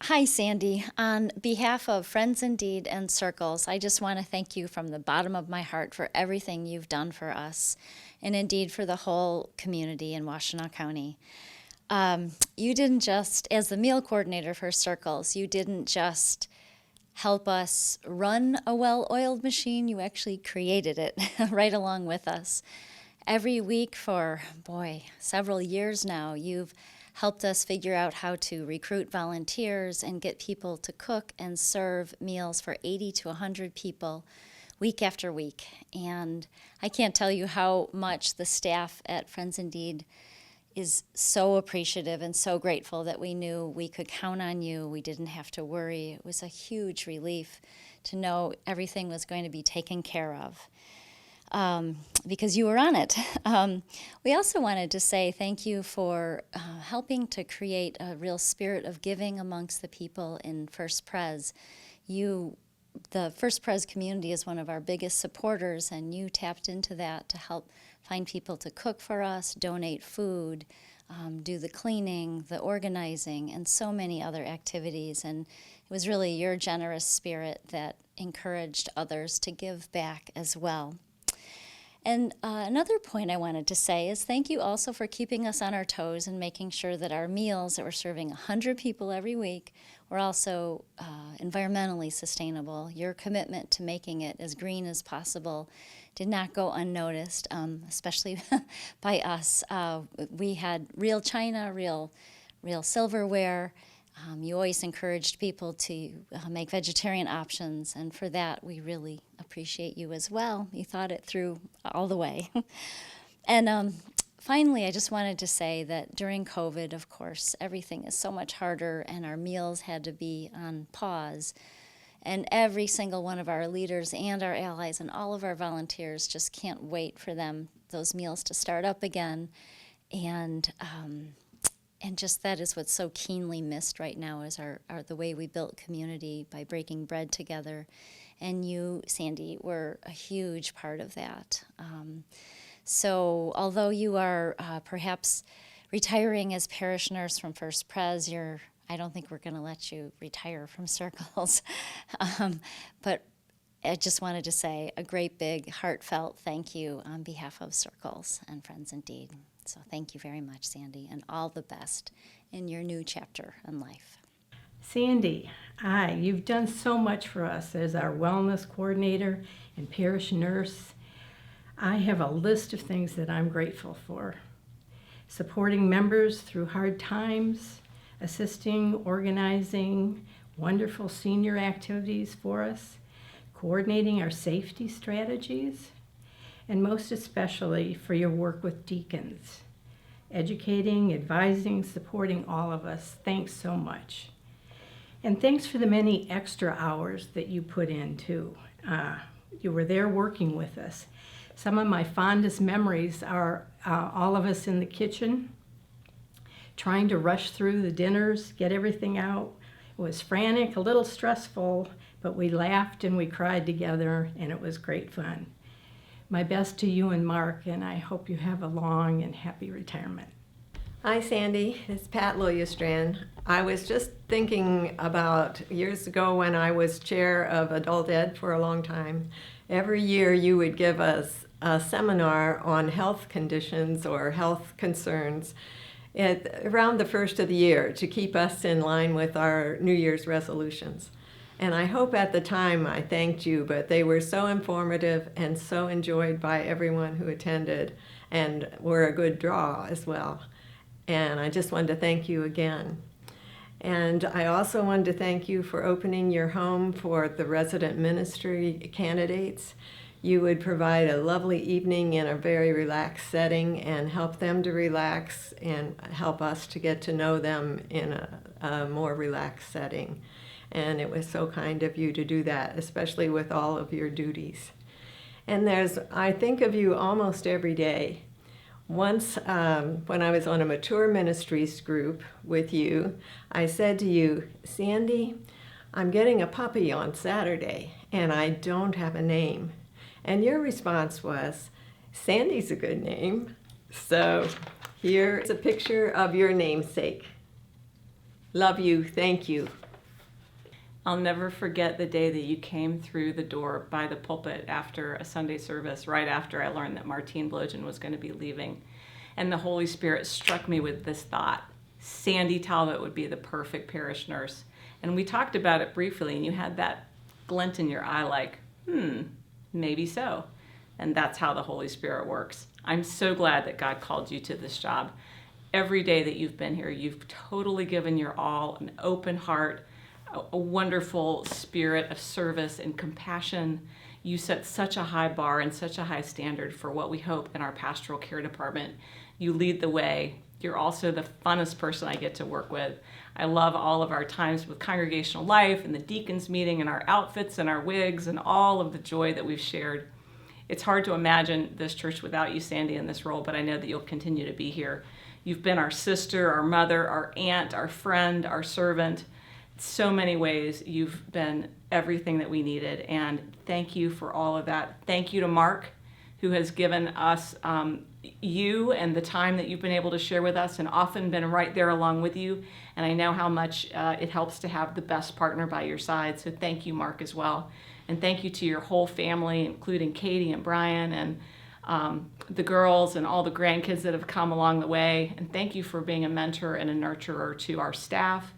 Hi, Sandy. On behalf of Friends Indeed and Circles, I just want to thank you from the bottom of my heart for everything you've done for us and indeed for the whole community in Washtenaw County. You didn't just, as the meal coordinator for Circles, you didn't just help us run a well-oiled machine, you actually created it right along with us. Every week for, several years now, you've helped us figure out how to recruit volunteers and get people to cook and serve meals for 80 to 100 people week after week. And I can't tell you how much the staff at Friends Indeed is so appreciative and so grateful that we knew we could count on you. We didn't have to worry. It was a huge relief to know everything was going to be taken care of. Because you were on it. We also wanted to say thank you for helping to create a real spirit of giving amongst the people in First Pres. The First Pres community is one of our biggest supporters, and you tapped into that to help find people to cook for us, donate food, do the cleaning, the organizing, and so many other activities. And it was really your generous spirit that encouraged others to give back as well. And another point I wanted to say is thank you also for keeping us on our toes and making sure that our meals that we're serving 100 people every week were also environmentally sustainable. Your commitment to making it as green as possible did not go unnoticed, especially by us. We had real china, real silverware. You always encouraged people to make vegetarian options, and for that we really appreciate you as well. You thought it through all the way. And finally, I just wanted to say that during COVID, of course, everything is so much harder, and our meals had to be on pause. And every single one of our leaders and our allies and all of our volunteers just can't wait for those meals to start up again. And just that is what's so keenly missed right now is the way we built community by breaking bread together. And you, Sandy, were a huge part of that. So although you are perhaps retiring as parish nurse from First Pres, I don't think we're going to let you retire from Circles. But I just wanted to say a great big heartfelt thank you on behalf of Circles and Friends Indeed. So thank you very much, Sandy, and all the best in your new chapter in life. Sandy, you've done so much for us as our wellness coordinator and parish nurse. I have a list of things that I'm grateful for. Supporting members through hard times, assisting, organizing wonderful senior activities for us, coordinating our safety strategies, and most especially for your work with deacons. Educating, advising, supporting all of us. Thanks so much. And thanks for the many extra hours that you put in too. You were there working with us. Some of my fondest memories are all of us in the kitchen, trying to rush through the dinners, get everything out. It was frantic, a little stressful, but we laughed and we cried together, and it was great fun. My best to you and Mark, and I hope you have a long and happy retirement. Hi, Sandy. It's Pat Liljestrand. I was just thinking about years ago when I was chair of adult ed for a long time. Every year you would give us a seminar on health conditions or health concerns around the first of the year to keep us in line with our New Year's resolutions. And I hope at the time I thanked you, but they were so informative and so enjoyed by everyone who attended and were a good draw as well. And I just wanted to thank you again. And I also wanted to thank you for opening your home for the resident ministry candidates. You would provide a lovely evening in a very relaxed setting and help them to relax and help us to get to know them in a more relaxed setting. And it was so kind of you to do that, especially with all of your duties. And I think of you almost every day. Once, when I was on a mature ministries group with you, I said to you, Sandy, I'm getting a puppy on Saturday, and I don't have a name. And your response was, Sandy's a good name. So here's a picture of your namesake. Love you. Thank you. I'll never forget the day that you came through the door by the pulpit after a Sunday service, right after I learned that Martine Blogen was going to be leaving. And the Holy Spirit struck me with this thought: Sandy Talbott would be the perfect parish nurse. And we talked about it briefly, and you had that glint in your eye like, maybe so. And that's how the Holy Spirit works. I'm so glad that God called you to this job. Every day that you've been here, you've totally given your all, an open heart, a wonderful spirit of service and compassion. You set such a high bar and such a high standard for what we hope in our pastoral care department. You lead the way. You're also the funnest person I get to work with. I love all of our times with congregational life and the deacons meeting and our outfits and our wigs and all of the joy that we've shared. It's hard to imagine this church without you, Sandy, in this role, but I know that you'll continue to be here. You've been our sister, our mother, our aunt, our friend, our servant. So many ways you've been everything that we needed, and thank you for all of that. Thank you to Mark, who has given us you and the time that you've been able to share with us and often been right there along with you. And I know how much it helps to have the best partner by your side. So thank you, Mark, as well. And thank you to your whole family, including Katie and Brian and the girls and all the grandkids that have come along the way. And thank you for being a mentor and a nurturer to our staff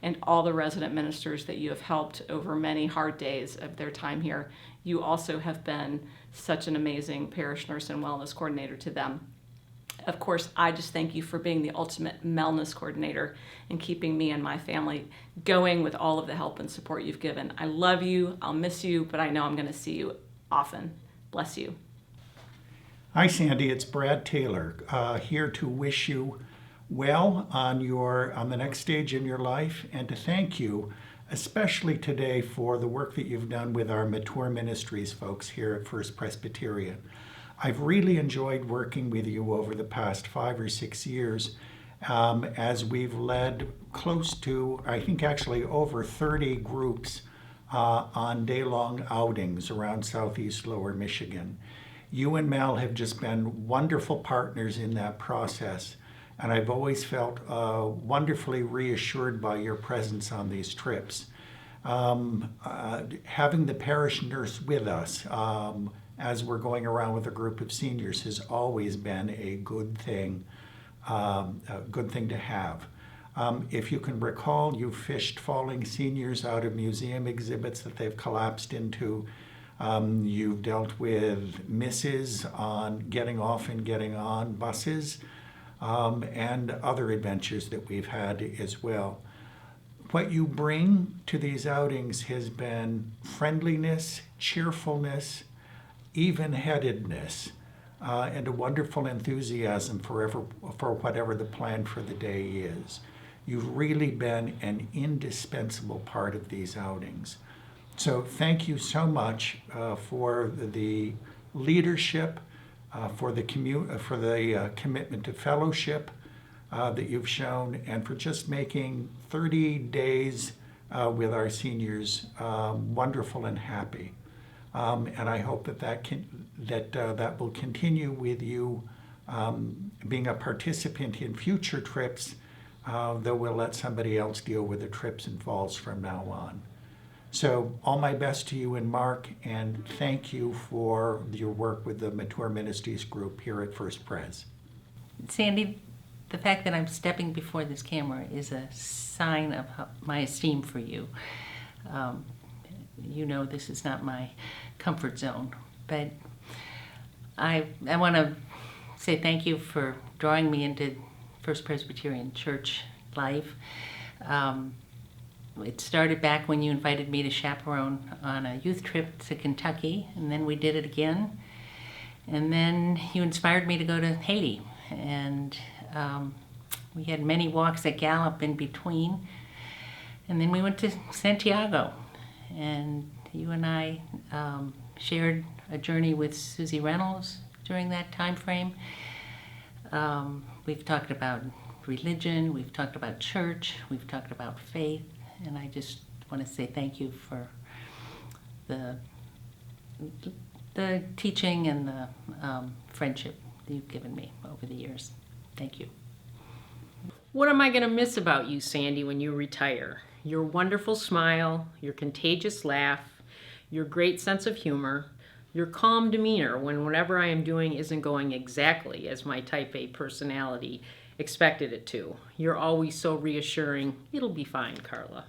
and all the resident ministers that you have helped over many hard days of their time here. You also have been such an amazing parish nurse and wellness coordinator to them. Of course, I just thank you for being the ultimate wellness coordinator and keeping me and my family going with all of the help and support you've given. I love you, I'll miss you, but I know I'm gonna see you often. Bless you. Hi, Sandy, it's Brad Taylor, here to wish you well on the next stage in your life, and to thank you, especially today, for the work that you've done with our mature ministries folks here at First Presbyterian. I've really enjoyed working with you over the past 5 or 6 years as we've led close to, I think actually over 30 groups on day-long outings around Southeast Lower Michigan. You and Mel have just been wonderful partners in that process, and I've always felt wonderfully reassured by your presence on these trips. Having the parish nurse with us as we're going around with a group of seniors has always been a good thing to have. If you can recall, you fished falling seniors out of museum exhibits that they've collapsed into. You've dealt with misses on getting off and getting on buses, and other adventures that we've had as well. What you bring to these outings has been friendliness, cheerfulness, even-headedness, and a wonderful enthusiasm for whatever the plan for the day is. You've really been an indispensable part of these outings. So thank you so much for the leadership, for the commitment to fellowship that you've shown, and for just making 30 days with our seniors wonderful and happy. And I hope that will continue with you being a participant in future trips, though we'll let somebody else deal with the trips and falls from now on. So all my best to you and Mark, and thank you for your work with the Mature Ministries group here at First Pres. Sandy, the fact that I'm stepping before this camera is a sign of my esteem for you. You know this is not my comfort zone, but I want to say thank you for drawing me into First Presbyterian Church life. It started back when you invited me to chaperone on a youth trip to Kentucky, and then we did it again. And then you inspired me to go to Haiti, and we had many walks at Gallup in between. And then we went to Santiago, and you and I shared a journey with Susie Reynolds during that time frame. We've talked about religion, we've talked about church, we've talked about faith, and I just want to say thank you for the teaching and the friendship that you've given me over the years. Thank you. What am I going to miss about you, Sandy, when you retire? Your wonderful smile, your contagious laugh, your great sense of humor, your calm demeanor when whatever I am doing isn't going exactly as my type A personality expected it to. You're always so reassuring. It'll be fine, Carla.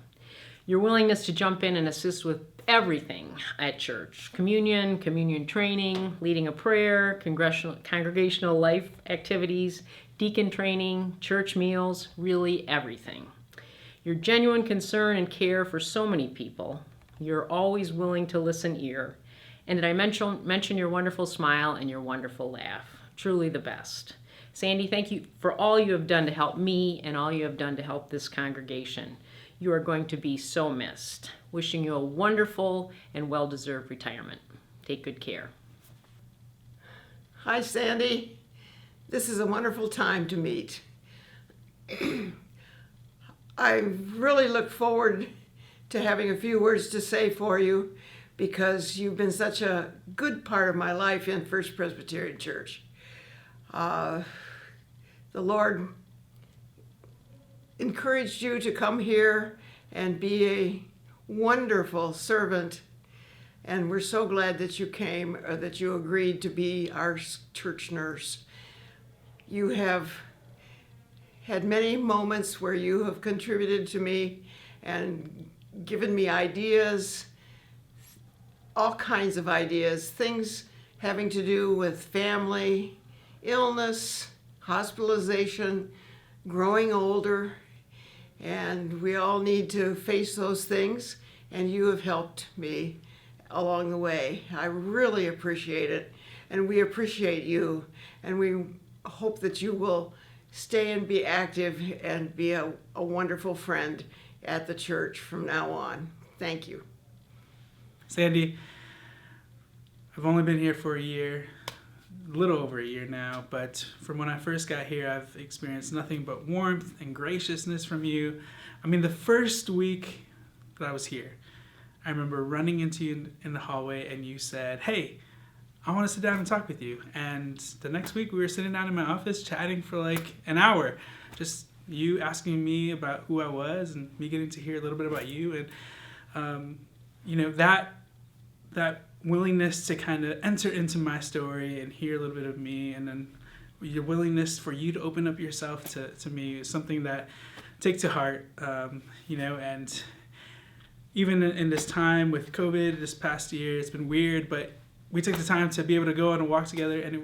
Your willingness to jump in and assist with everything at church. Communion, communion training, leading a prayer, congregational life activities, deacon training, church meals, really everything. Your genuine concern and care for so many people. You're always willing to listen ear. And did I mention your wonderful smile and your wonderful laugh? Truly the best. Sandy, thank you for all you have done to help me and all you have done to help this congregation. You are going to be so missed. Wishing you a wonderful and well-deserved retirement. Take good care. Hi, Sandy. This is a wonderful time to meet. I really look forward to having a few words to say for you because you've been such a good part of my life in First Presbyterian Church. The Lord encouraged you to come here and be a wonderful servant, and we're so glad that you came, or that you agreed to be our church nurse. You have had many moments where you have contributed to me and given me ideas, all kinds of ideas, things having to do with family, illness, hospitalization, growing older, and we all need to face those things, and you have helped me along the way. I really appreciate it, and we appreciate you, and we hope that you will stay and be active and be a wonderful friend at the church from now on. Thank you. Sandy, I've only been here for a year, a little over a year now, but from when I first got here, I've experienced nothing but warmth and graciousness from you. I mean, the first week that I was here, I remember running into you in the hallway and you said, "Hey, I want to sit down and talk with you." And the next week we were sitting down in my office chatting for like an hour, just you asking me about who I was and me getting to hear a little bit about you. And, that willingness to kind of enter into my story and hear a little bit of me, and then your willingness for you to open up yourself to me is something that I take to heart, and even in this time with COVID this past year, it's been weird, but we took the time to be able to go on a walk together, and it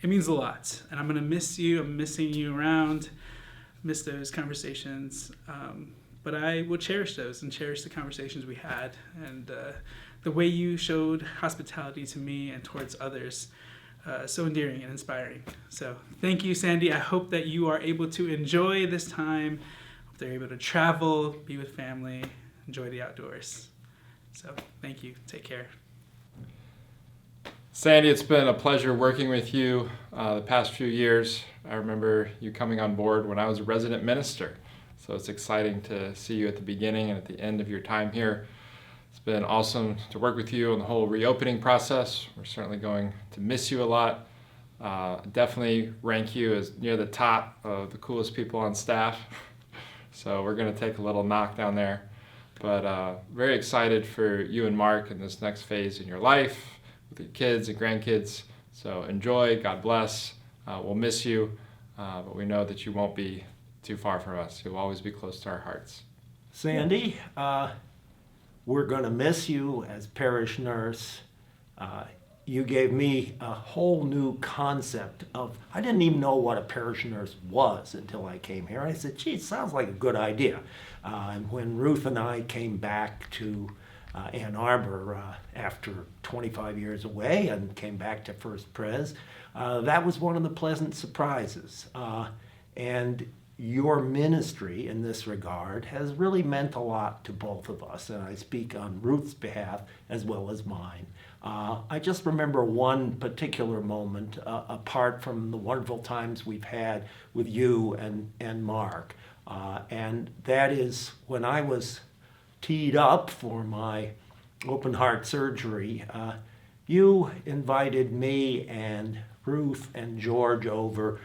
means a lot. And I'm going to miss you. I'm missing you around, miss those conversations. But I will cherish those and cherish the conversations we had, and the way you showed hospitality to me and towards others, so endearing and inspiring. So thank you, Sandy. I hope that you are able to enjoy this time. Hope they're able to travel, be with family, enjoy the outdoors. So thank you. Take care. Sandy, it's been a pleasure working with you the past few years. I remember you coming on board when I was a resident minister. So it's exciting to see you at the beginning and at the end of your time here. It's been awesome to work with you on the whole reopening process. We're certainly going to miss you a lot. Definitely rank you as near the top of the coolest people on staff. So we're going to take a little knock down there. But very excited for you and Mark in this next phase in your life with your kids and grandkids. So enjoy, God bless. We'll miss you, but we know that you won't be too far from us. You'll always be close to our hearts. Sandy, we're going to miss you as parish nurse. You gave me a whole new concept of, I didn't even know what a parish nurse was until I came here. I said, gee, it sounds like a good idea. And when Ruth and I came back to Ann Arbor after 25 years away and came back to First Pres, that was one of the pleasant surprises. And your ministry in this regard has really meant a lot to both of us, and I speak on Ruth's behalf as well as mine. I just remember one particular moment, apart from the wonderful times we've had with you and Mark, and that is when I was teed up for my open heart surgery. You invited me and Ruth and George over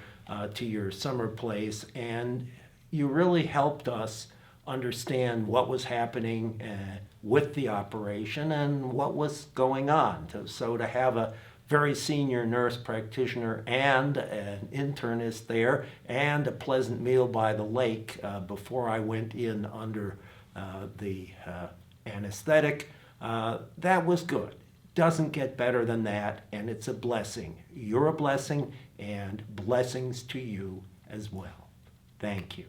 to your summer place, and you really helped us understand what was happening with the operation and what was going on. So to have a very senior nurse practitioner and an internist there and a pleasant meal by the lake before I went in under the anesthetic, that was good. Doesn't get better than that, and it's a blessing. You're a blessing, and blessings to you as well. Thank you.